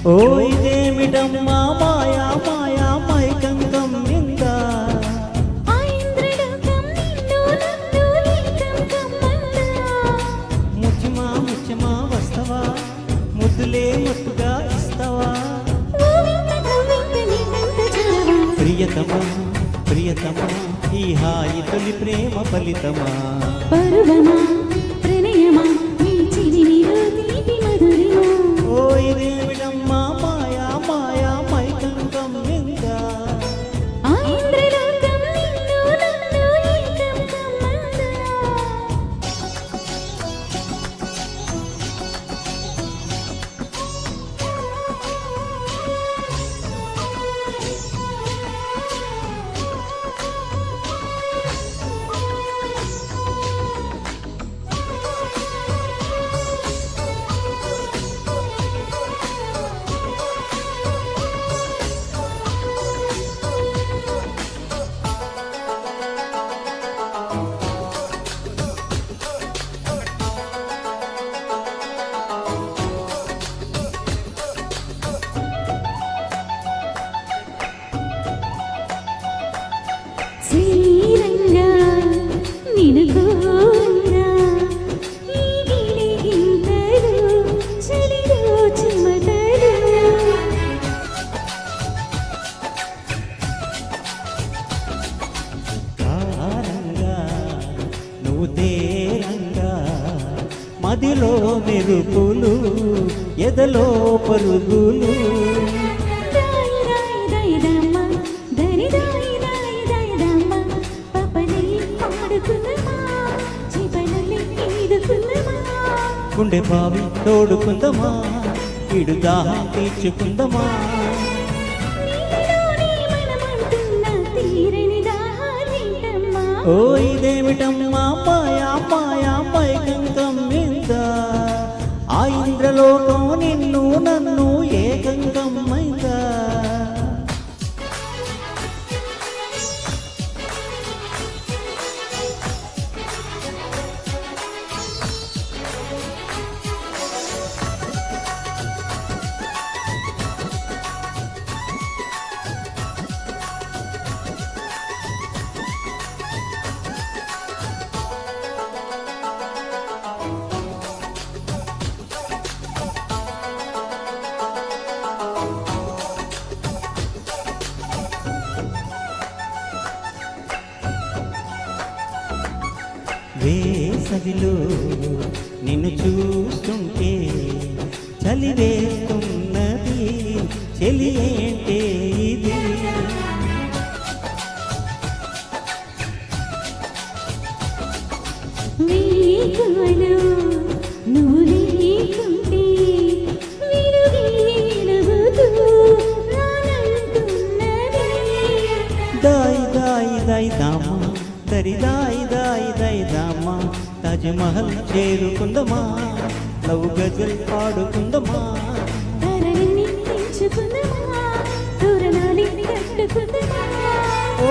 ఓ ఇదేమిటమ్మా మాయా మాయా మైకంగం నింద ముచ్చిమా ముచ్చిమా వస్తవా ముద్దులే మత్తుగా ఇస్తవా ప్రియతమా ప్రియతమా ఈ హాయి తొలి ప్రేమ ఫలితమా పరువమా ప్రణయమా నీ చిరినిలో తీపి మధురిమా ఓ ఇదేమిటమ్మా మాయా మాయా మైకంగం నింద ఆ ఇంద్రలోకం నిన్ను నన్ను ఏకం కమ్మందా శ్రీరంగా నిన్ను కోరంగా ఈ గిలిగింతలు చలిలో చిమటలు కారంగా నువ్వు తేరంగా మదిలో మెరుపులు ఎదలో పరుగులు దాయి దాయి దాయి దమ్మ దరి దాయి దాయి దాయి దమ్మ పపని పాడుకుందమా చిపనల్లి ఈదుకుందమా గుండె బావి తోడుకుందమా ఇడు దాహం తీర్చుకుందమా నీలోని మనమంటున్న తీరని దాహాలింటమ్మా ఓ ఇదేమిటమ్మా మాయా మాయా మైకంగం నింద ఆ ఇంద్రలోకం నిన్ను నన్ను ఏకంగం మైందా వేసవిలో నిన్ను చూస్తుంటే చలి వేస్తున్నది చెలి ఏంటే ఇది నీకువలో నువ్వు లేకుంటే విలువీలవుతూ రానంటున్నది దాయి దాయి దాయి దామా దరి దాయి దాయి దాయి దామా తాజ్మహల్ చేరుకుందమా లవ్ గజల్ పాడుకుందమా తరణి పెంచుకుందమా తోరణాలి కట్టుకుందమా ఓ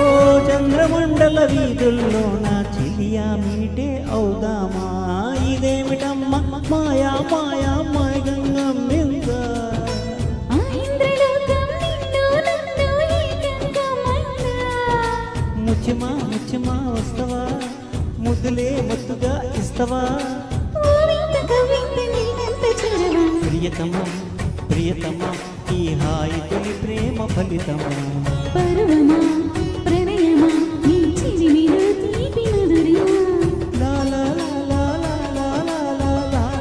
చంద్రమండల వీధుల్లో నా చిలియా మీటే అవుదామా ఇదేమిటమ్మా మాయా మాయా మైకంగం నింద ఆ ఇంద్రలోకం నిన్ను నన్ను ఏకం కమ్మందా ముచ్చిమా ముచ్చిమా వస్తవా ముద్దులే మత్తుగా ఇస్తవా ఓ వింత కవింత నీనంత చూడవా ప్రియతమా ప్రియతమా ఈ హాయి తొలి ప్రేమ ఫలితమా పరువమా ప్రణయమా నీ చిలిమిలో తీపి మధురిమా లా లా లా లా లా లా లా లా లా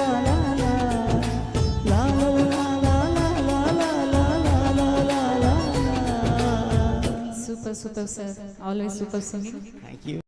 లా లా లా లా లా లా లా లా. Super, super, sir. Always super singing. Thank you.